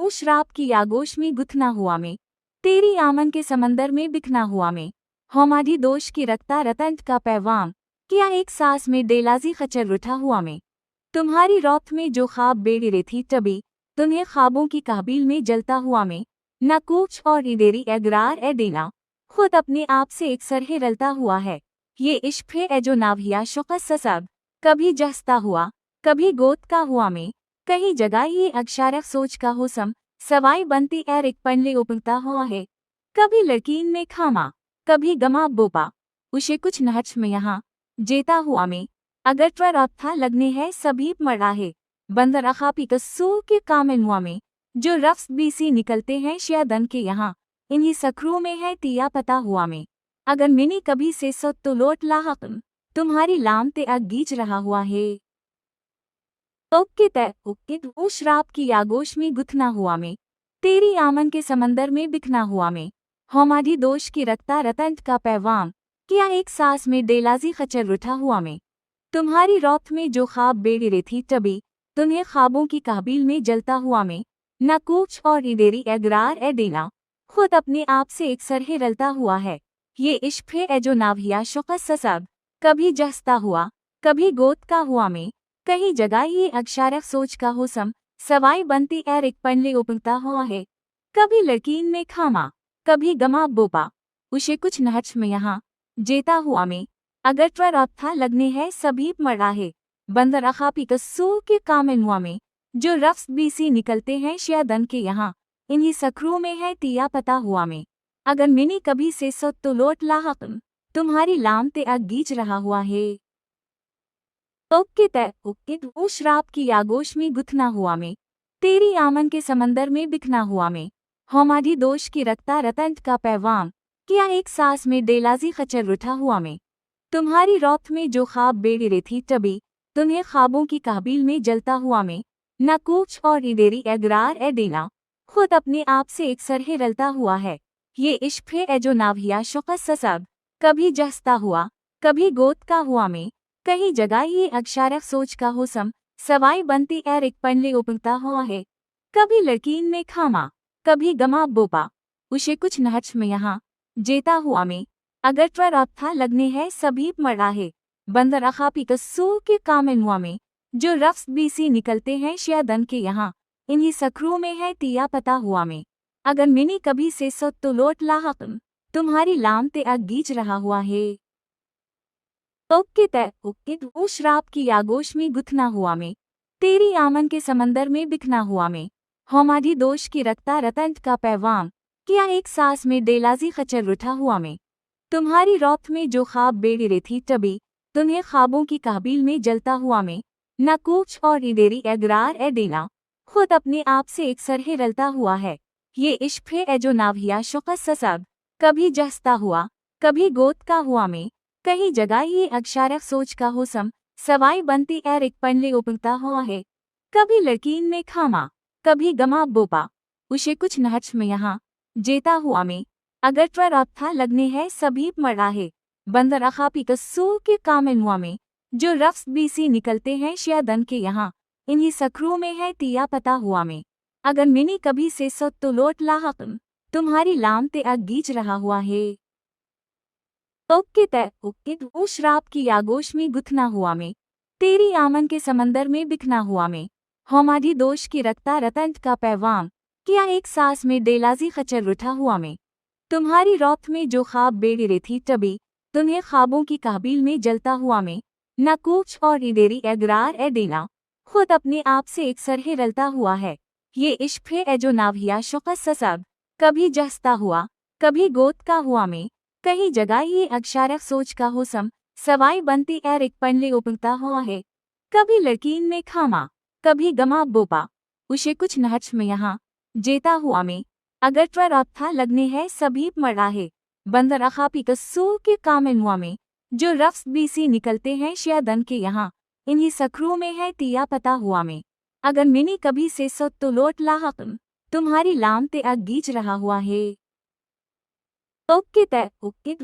वो श्राप की आगोश में गुथना हुआ में, तेरी आमन के समंदर में बिखना हुआ में, हमारी दोष की रखता रतंत का पैगाम, किया एक सांस में डेलाजी खचर उठा हुआ में, तुम्हारी रौत में जो ख्वाब बेड़े थी तभी, तुम्हें ख्वाबों की काबिल में जलता हुआ में, न कूच और इदेरी एगरार ए देना, खुद अपने आप से एक सरहे रलता हुआ है, ये इश्क है जो नाभिया शुक़ ससब, कभी जस्ता हुआ, कभी गोद का हुआ में, कहीं जगह ये अक्षारक सोच का होसम, सवाई बनती एर एक पनले उपलता हुआ है, कभी लड़कीन में खामा, कभी गमा बोपा, उसे कुछ नहच में यहाँ, जेता हुआ में, अगर ट्वर अब था लगने है सभी मरा है, बंदर अखापी कस्सू के कामिल हुआ में, जो रफ्स बीसी निकलते हैं शयादन के यहाँ, इन्हीं सखरू में है तिया पता हुआ में, अगर मिनी कभी से सो तो लोट लाहकम, तुम्हारी लाम ते अग गीच रहा हुआ है। ओके तय ओके वो श्राप की आगोश में गुथना हुआ में, तेरी आमन के समंदर में बिखना हुआ में, हमारी दोष की रखता रतंत का पैगाम, किया एक सांस में डेलाजी खचर उठा हुआ में, तुम्हारी रौत में जो ख्वाब बेड़े थी तभी, तुम्हें ख्वाबों की काबिल में जलता हुआ में, न कूच और इदेरी एगरार ए देना, खुद अपने आप से एक सरहे रलता हुआ है, ये इश्क है जो नाभिया शुक़ ससब, कभी जस्ता हुआ, कभी गोद का हुआ में, कहीं जगह ये अक्षारक सोच का होसम, सवाई बनती एर एक पनले उपलता हुआ है, कभी लड़कीन में खामा, कभी गमा बोपा, उसे कुछ नहच में यहाँ, जेता हुआ में, अगर ट्वर अब था लगने है सभी मरा है, बंदर अखापी कस्सू के कामिल हुआ में, जो रफ्स बीसी निकलते हैं शयादन के यहाँ, इन्हीं सखरू में है तिया पता हुआ में, अगर मिनी कभी से सो तो लोट लाहकम, तुम्हारी लाम ते अग गीच रहा हुआ है। ओके तय ओके वो श्राप की आगोश में गुथना हुआ में, तेरी आमन के समंदर में बिखना हुआ में, हमारी दोष की रखता रतंत का पैगाम, किया एक सांस में डेलाजी खचर उठा हुआ में, तुम्हारी रौत में जो ख्वाब बेड़े थी तभी, तुम्हें ख्वाबों की काबिल में जलता हुआ में, न कूच और इदेरी एगरार ए देना, खुद अपने आप से एक सरहे रलता हुआ है, ये इश्क है जो नाभिया शुक़ ससब, कभी जस्ता हुआ, कभी गोद का हुआ में, कहीं जगह ये अक्षारक सोच का होसम, सवाई बनती एर एक पनले उपलता हुआ है, कभी लड़कीन में खामा, कभी गमा बोपा, उसे कुछ नहच में यहाँ, जेता हुआ में, अगर ट्वर अब था लगने है सभी मरा है, बंदर अखापी कस्सू के कामिल हुआ में, जो रफ्स बीसी निकलते हैं शयादन के यहाँ, इन्हीं सखरू में है तिया पता हुआ में, अगर मिनी कभी से सो तो लोट लाहकम, तुम्हारी लाम ते अग गीच रहा हुआ है। ओके तय ओके वो श्राप की आगोश में गुथना हुआ में, तेरी आमन के समंदर में बिखना हुआ में, हमारी दोष की रखता रतंत का पैगाम, किया एक सांस में डेलाजी खचर उठा हुआ में, तुम्हारी रौत में जो ख्वाब बेड़े थी तभी, तुम्हें ख्वाबों की काबिल में जलता हुआ में, न कूच और इदेरी एगरार ए देना, खुद अपने आप से एक सरहे रलता हुआ है, ये इश्क है जो नाभिया शुक़ ससब, कभी जस्ता हुआ, कभी गोद का हुआ में, कहीं जगह ये अक्षारक सोच का होसम, सवाई बनती एर एक पनले उपलता हुआ है, कभी लड़कीन में खामा, कभी गमा बोपा, उसे कुछ नहच में यहाँ, जेता हुआ में, अगर ट्वर अब था लगने है सभी मरा है, बंदर अखापी कस्सू के कामिल हुआ में, जो रफ्स बीसी निकलते हैं शयादन के यहाँ, इन्हीं सखरू में है तिया पता हुआ में, अगर मिनी कभी से सो तो लोट लाहकम, तुम्हारी लाम ते अग गीच रहा हुआ है। ओके तय ओके वो श्राप की आगोश में गुथना हुआ में, तेरी आमन के समंदर में बिखना हुआ में, हमारी दोष की रखता रतंत का पैगाम, किया एक सांस में डेलाजी खचर उठा हुआ में, तुम्हारी रौत में जो ख्वाब बेड़े थी तभी, तुम्हें ख्वाबों की काबिल में जलता हुआ में, न कूच और इदेरी एगरार ए देना, खुद अपने आप से एक सरहे रलता हुआ है, ये इश्क है जो नाभिया शुक़ ससब, कभी जस्ता हुआ, कभी गोद का हुआ में, कहीं जगह ये अक्षारक सोच का होसम, सवाई बनती एर एक पनले उपलता हुआ है, कभी लड़कीन में खामा, कभी गमा बोपा, उसे कुछ नहच में यहाँ, जेता हुआ में, अगर ट्वर अब था लगने है सभी मरा है, बंदर अखापी कस्सू के कामिल हुआ में, जो रफ्स बीसी निकलते हैं शयादन के यहाँ, इन्हीं सखरू में है तिया पता हुआ में, अगर मिनी कभी से सो तो लोट लाहकम, तुम्हारी लाम ते अग गीच रहा हुआ है। ओके तय ओके